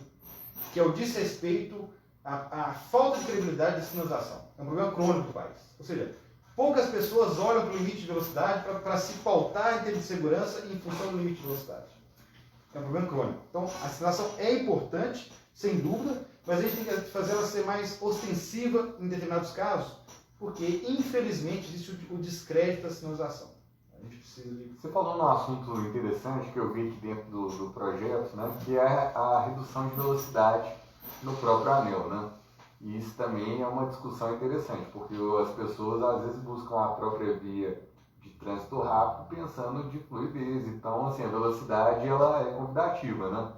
que é o desrespeito à falta de credibilidade da sinalização. É um problema crônico do país. Ou seja, poucas pessoas olham para o limite de velocidade para se pautar em termos de segurança em função do limite de velocidade. É um problema crônico. Então, a sinalização é importante, sem dúvida, mas a gente tem que fazer ela ser mais ostensiva em determinados casos, porque, infelizmente, existe o descrédito da sinalização. A gente precisa de... Você falou num assunto interessante que eu vi aqui dentro do projeto, né, que é a redução de velocidade no próprio anel, né? E isso também é uma discussão interessante, porque as pessoas às vezes buscam a própria via de trânsito rápido pensando de fluidez. Então, assim, a velocidade ela é convidativa, né?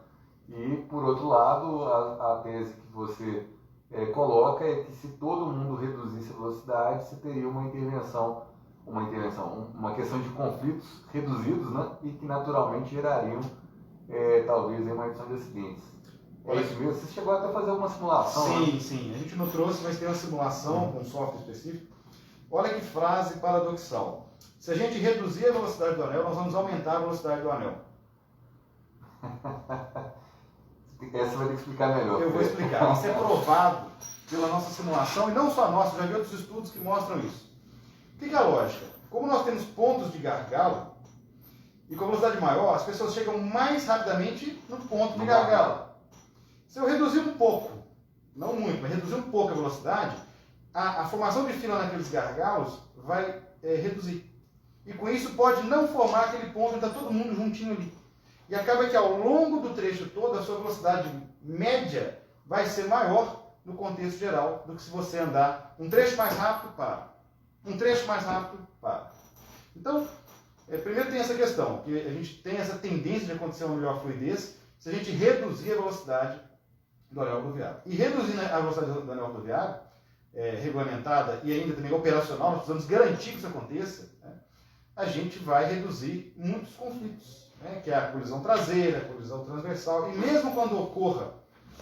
E, por outro lado, a tese que você coloca é que se todo mundo reduzisse a velocidade, você teria uma questão de conflitos reduzidos, né? E que naturalmente gerariam, talvez, uma redução de acidentes. É isso mesmo? Você chegou até a fazer uma simulação? Sim, né? sim. A gente não trouxe, mas tem uma simulação com um software específico. Olha que frase paradoxal. Se a gente reduzir a velocidade do anel, nós vamos aumentar a velocidade do anel. Essa vai ter que explicar melhor. Eu vou explicar. Isso é provado pela nossa simulação, e não só nossa, já vi outros estudos que mostram isso. O que é a lógica? Como nós temos pontos de gargalo, e com velocidade maior, as pessoas chegam mais rapidamente no ponto de gargalo. Se eu reduzir um pouco, não muito, mas reduzir um pouco a velocidade, a formação de fila naqueles gargalos vai reduzir. E com isso pode não formar aquele ponto onde está todo mundo juntinho ali. E acaba que ao longo do trecho todo, a sua velocidade média vai ser maior no contexto geral do que se você andar um trecho mais rápido, para. Um trecho mais rápido, para. Então, primeiro tem essa questão, que a gente tem essa tendência de acontecer uma melhor fluidez se a gente reduzir a velocidade do anel rodoviário. E reduzindo a velocidade do anel rodoviário, regulamentada e ainda também operacional, nós precisamos garantir que isso aconteça, né? A gente vai reduzir muitos conflitos, né? Que é a colisão traseira, a colisão transversal, e mesmo quando ocorra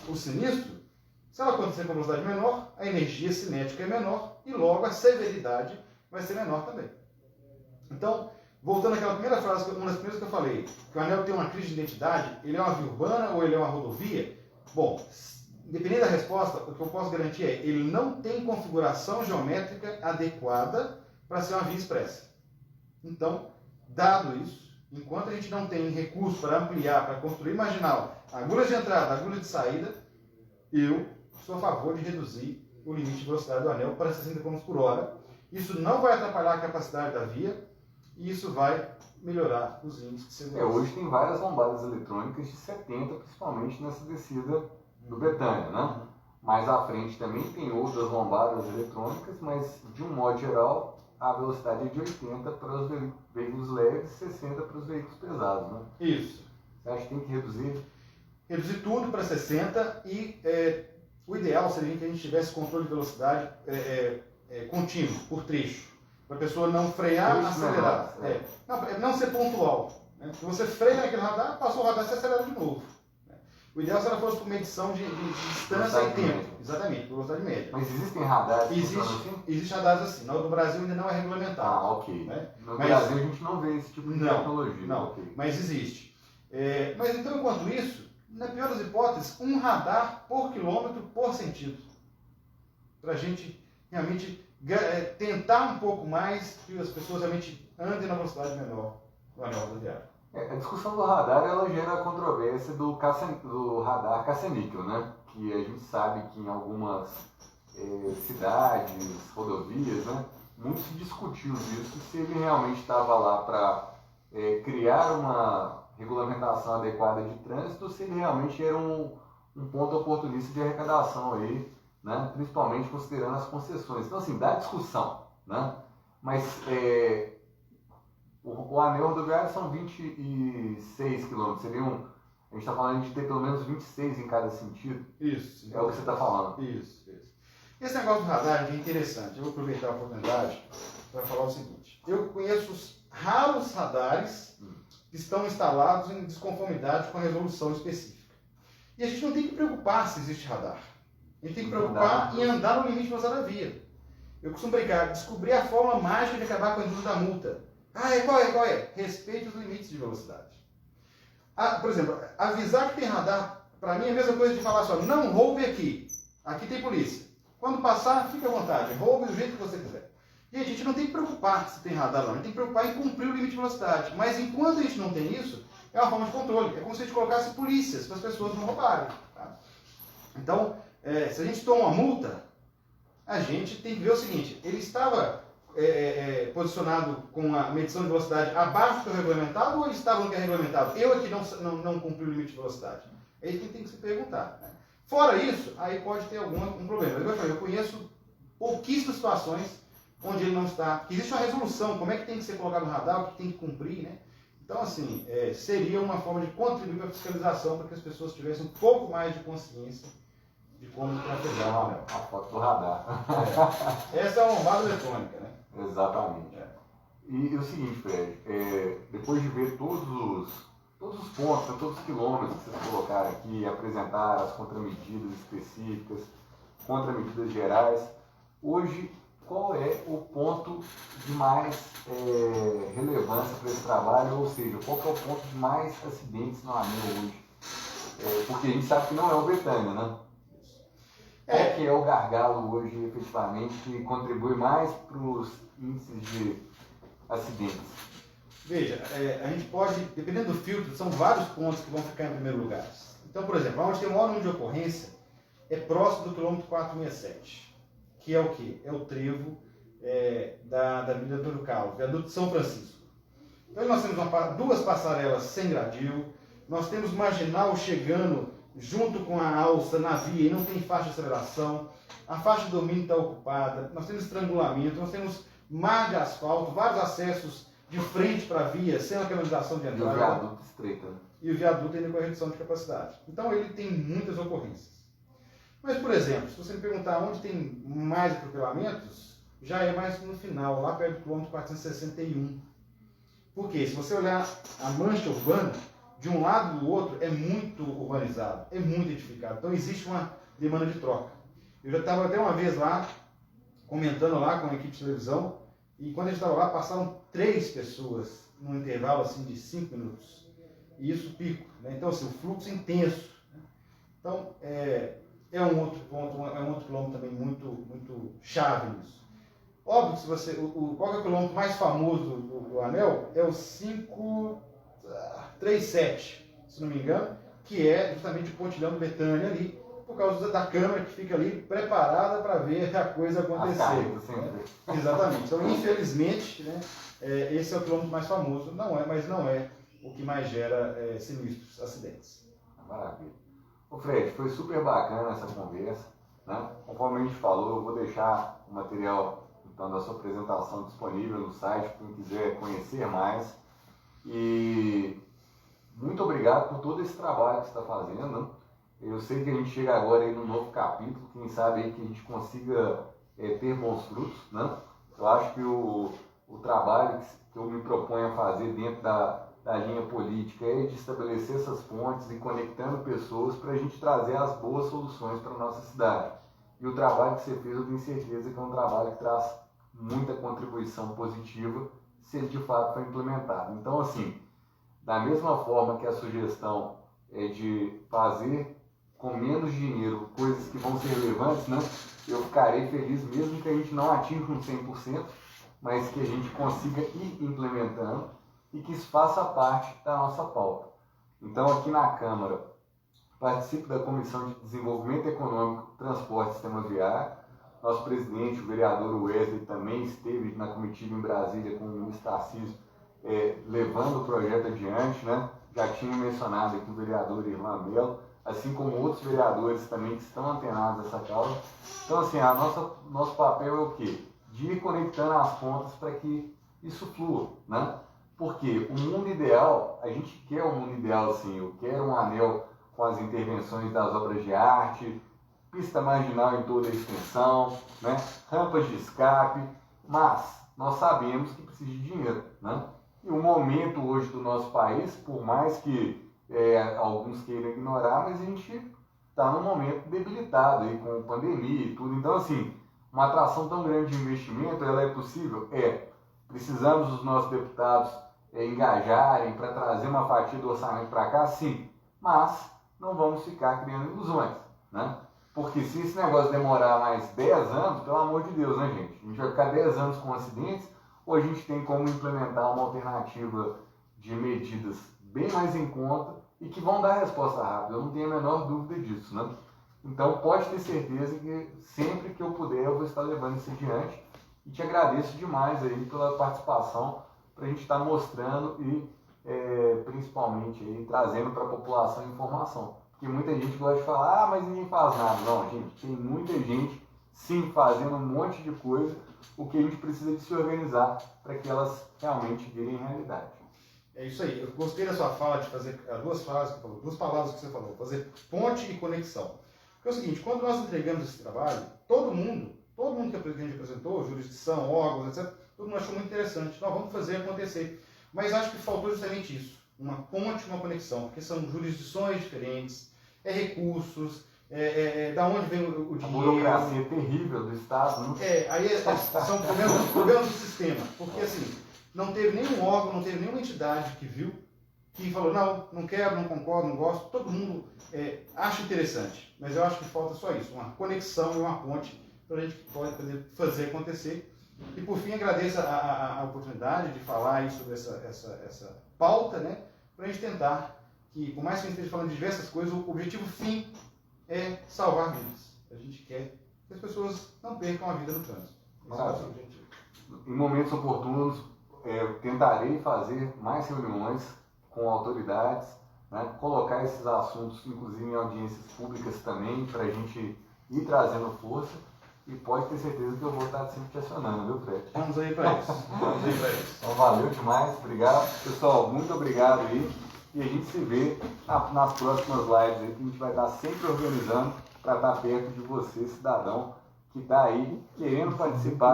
o sinistro, se ela acontecer com velocidade menor, a energia cinética é menor e logo a severidade vai ser menor também. Então, voltando àquela primeira frase, uma das primeiras que eu falei, que o anel tem uma crise de identidade, ele é uma via urbana ou ele é uma rodovia? Bom, dependendo da resposta, o que eu posso garantir é ele não tem configuração geométrica adequada para ser uma via expressa. Então, dado isso, enquanto a gente não tem recurso para ampliar, para construir marginal, agulhas de entrada, agulhas de saída, eu sou a favor de reduzir o limite de velocidade do anel para 60 km por hora. Isso não vai atrapalhar a capacidade da via e isso vai melhorar os índices de segurança. Hoje tem várias lombadas eletrônicas de 70, principalmente nessa descida do Betânia, né? Mais à frente também tem outras lombadas eletrônicas, mas de um modo geral a velocidade é de 80 para os veículos leves e 60 para os veículos pesados, né? Isso. Você acha que tem que reduzir? Reduzir tudo para 60 e o ideal seria que a gente tivesse controle de velocidade contínuo, por trecho. Para a pessoa não frear, acelerar. Não ser pontual. Né? Se você freia naquele radar, passou o radar, você acelera de novo. Né? O ideal se ela fosse por medição de distância e tempo. Média. Exatamente, velocidade média. Mas existem radares que funcionam assim? Existem radares assim. No Brasil ainda não é regulamentado. Ah, ok. Né? No Brasil a gente não vê esse tipo de tecnologia. Não, okay. Mas existe. Mas então, enquanto isso, na pior das hipóteses, um radar por quilômetro por sentido. Para a gente realmente tentar um pouco mais que as pessoas realmente andem na velocidade menor no anel rodoviário. A discussão do radar ela gera a controvérsia do radar caça-níquel, né? Que a gente sabe que em algumas cidades, rodovias, né? Muito se discutiu isso, se ele realmente estava lá para criar uma regulamentação adequada de trânsito, ou se ele realmente era um ponto oportunista de arrecadação aí, né? Principalmente considerando as concessões. Então, assim, dá discussão, né? Mas o anel rodoviário são 26 quilômetros. A gente está falando de ter pelo menos 26 em cada sentido. Isso. É o que você está falando. Isso. Esse negócio do radar é interessante. Eu vou aproveitar a oportunidade para falar o seguinte. Eu conheço raros radares que estão instalados em desconformidade com a resolução específica. E a gente não tem que preocupar se existe radar. A gente tem que preocupar em andar no limite velocidade da via. Eu costumo brincar, descobrir a forma mágica de acabar com a indústria da multa. Qual é? Respeite os limites de velocidade. Por exemplo, avisar que tem radar, para mim é a mesma coisa de falar só, não roube aqui. Aqui tem polícia. Quando passar, fique à vontade, roube do jeito que você quiser. E a gente não tem que preocupar se tem radar ou não, a gente tem que preocupar em cumprir o limite de velocidade. Mas enquanto a gente não tem isso, é uma forma de controle. É como se a gente colocasse polícias para as pessoas não roubarem. Tá? Então, se a gente toma uma multa, a gente tem que ver o seguinte, ele estava posicionado com a medição de velocidade abaixo do que é regulamentado ou ele estava no que é regulamentado? Eu aqui não cumpri o limite de velocidade. É isso que tem que se perguntar. Né? Fora isso, aí pode ter um problema. Eu conheço pouquíssimas situações onde ele não está, que existe uma resolução, como é que tem que ser colocado no radar, o que tem que cumprir, né? Então, assim, seria uma forma de contribuir para a fiscalização, para que as pessoas tivessem um pouco mais de consciência de como trafegar o anel. A foto do radar. Essa é uma lombada eletrônica, né? Exatamente. E o seguinte, Fred, depois de ver todos os pontos, todos os quilômetros que vocês colocaram aqui, apresentaram as contramedidas específicas, contramedidas gerais, hoje, qual é o ponto de mais relevância para esse trabalho, ou seja, qual é o ponto de mais acidentes no anel hoje? Porque a gente sabe que não é o Betânia, né? Qual que é o gargalo hoje, efetivamente, que contribui mais para os índices de acidentes? Veja, a gente pode, dependendo do filtro, são vários pontos que vão ficar em primeiro lugar. Então, por exemplo, onde tem o maior número de ocorrência é próximo do quilômetro 467, que é o quê? É o trevo da Avenida Antônio Carlos, viaduto de São Francisco. Então, nós temos duas passarelas sem gradil, nós temos marginal chegando junto com a alça na via e não tem faixa de aceleração, a faixa de domínio está ocupada, nós temos estrangulamento, nós temos mar de asfalto, vários acessos de frente para a via, sem uma canalização de entrada. E o viaduto estreito. Né? E o viaduto ainda com a redução de capacidade. Então ele tem muitas ocorrências. Mas, por exemplo, se você me perguntar onde tem mais atropelamentos, já é mais no final, lá perto do quilômetro 461. Por quê? Se você olhar a mancha urbana, de um lado e do outro é muito urbanizado, é muito edificado. Então existe uma demanda de troca. Eu já estava até uma vez lá, comentando lá com a equipe de televisão, e quando a gente estava lá, passaram 3 pessoas num intervalo assim de 5 minutos. E isso pico. Né? Então, assim, o fluxo intenso. Né? Então, é um outro ponto, é um outro quilômetro também muito, muito chave nisso. Óbvio que se você. Qual é o quilômetro mais famoso do anel? É o 537, se não me engano, que é justamente o pontilhão do Betânia ali, por causa da câmera que fica ali preparada para ver a coisa acontecer. Né? Exatamente. Então, infelizmente, né, esse é o quilômetro mais famoso, mas não é o que mais gera sinistros, acidentes. Maravilha. Ô Fred, foi super bacana essa conversa. Né? Conforme a gente falou, eu vou deixar o material então, da sua apresentação disponível no site, para quem quiser conhecer mais. E muito obrigado por todo esse trabalho que você está fazendo. Né? Eu sei que a gente chega agora aí no novo capítulo, quem sabe aí que a gente consiga ter bons frutos. Né? Eu acho que o trabalho que eu me proponho a fazer dentro da linha política é de estabelecer essas pontes e conectando pessoas para a gente trazer as boas soluções para a nossa cidade. E o trabalho que você fez, eu tenho certeza que é um trabalho que traz muita contribuição positiva se ele de fato for implementado. Então, assim, da mesma forma que a sugestão é de fazer com menos dinheiro coisas que vão ser relevantes, né? Eu ficarei feliz mesmo que a gente não atinja um 100%, mas que a gente consiga ir implementando e que isso faça parte da nossa pauta. Então, aqui na Câmara, participo da Comissão de Desenvolvimento Econômico, Transporte e Sistema Viário. Nosso presidente, o vereador Wesley, também esteve na comitiva em Brasília com o ministro Tarcísio, levando o projeto adiante. Né? Já tinha mencionado aqui o vereador Irlan Melo, assim como outros vereadores também que estão antenados a essa causa. Então, assim, nosso papel é o quê? De ir conectando as pontas para que isso flua, né? Porque o mundo ideal, a gente quer um mundo ideal sim, eu quero um anel com as intervenções das obras de arte, pista marginal em toda a extensão, né? Rampas de escape, mas nós sabemos que precisa de dinheiro, né? E o momento hoje do nosso país, por mais que alguns queiram ignorar, mas a gente está num momento debilitado aí com pandemia e tudo. Então, assim, uma atração tão grande de investimento, ela é possível? Precisamos dos nossos deputados engajarem para trazer uma fatia do orçamento para cá? Sim, mas não vamos ficar criando ilusões, né? Porque se esse negócio demorar mais 10 anos, pelo amor de Deus, né, gente? A gente vai ficar 10 anos com acidentes, ou a gente tem como implementar uma alternativa de medidas bem mais em conta e que vão dar resposta rápida, eu não tenho a menor dúvida disso, né? Então pode ter certeza que sempre que eu puder eu vou estar levando isso adiante e te agradeço demais aí pela participação para a gente estar mostrando e principalmente aí, trazendo para a população informação. Porque muita gente gosta de falar, mas ninguém faz nada. Não, gente, tem muita gente sim fazendo um monte de coisa, o que a gente precisa de se organizar para que elas realmente virem realidade. É isso aí, eu gostei da sua fala de fazer duas palavras que você falou, fazer ponte e conexão. Porque é o seguinte, quando nós entregamos esse trabalho, todo mundo que a gente apresentou, jurisdição, órgãos, etc., todo mundo achou muito interessante. Nós vamos fazer acontecer. Mas acho que faltou justamente isso, uma ponte e uma conexão, porque são jurisdições diferentes, recursos, da onde vem o dinheiro. A burocracia terrível do Estado. Né? Aí são problemas do sistema, porque assim, não teve nenhum órgão, não teve nenhuma entidade que viu, que falou, não quero, não concordo, não gosto, todo mundo acha interessante, mas eu acho que falta só isso, uma conexão e uma ponte para a gente poder fazer acontecer. E por fim agradeço a oportunidade de falar aí sobre essa pauta, né, para a gente tentar, que por mais que a gente esteja falando de diversas coisas, o objetivo fim é salvar vidas. A gente quer que as pessoas não percam a vida no trânsito. Esse é o nosso objetivo. Em momentos oportunos, eu tentarei fazer mais reuniões com autoridades, né, colocar esses assuntos, inclusive em audiências públicas também, para a gente ir trazendo força. E pode ter certeza que eu vou estar sempre te acionando, viu, Fred? Vamos aí para isso. Então, valeu demais, obrigado. Pessoal, muito obrigado aí. E a gente se vê nas próximas lives aí, que a gente vai estar sempre organizando para estar perto de você, cidadão, que está aí querendo participar.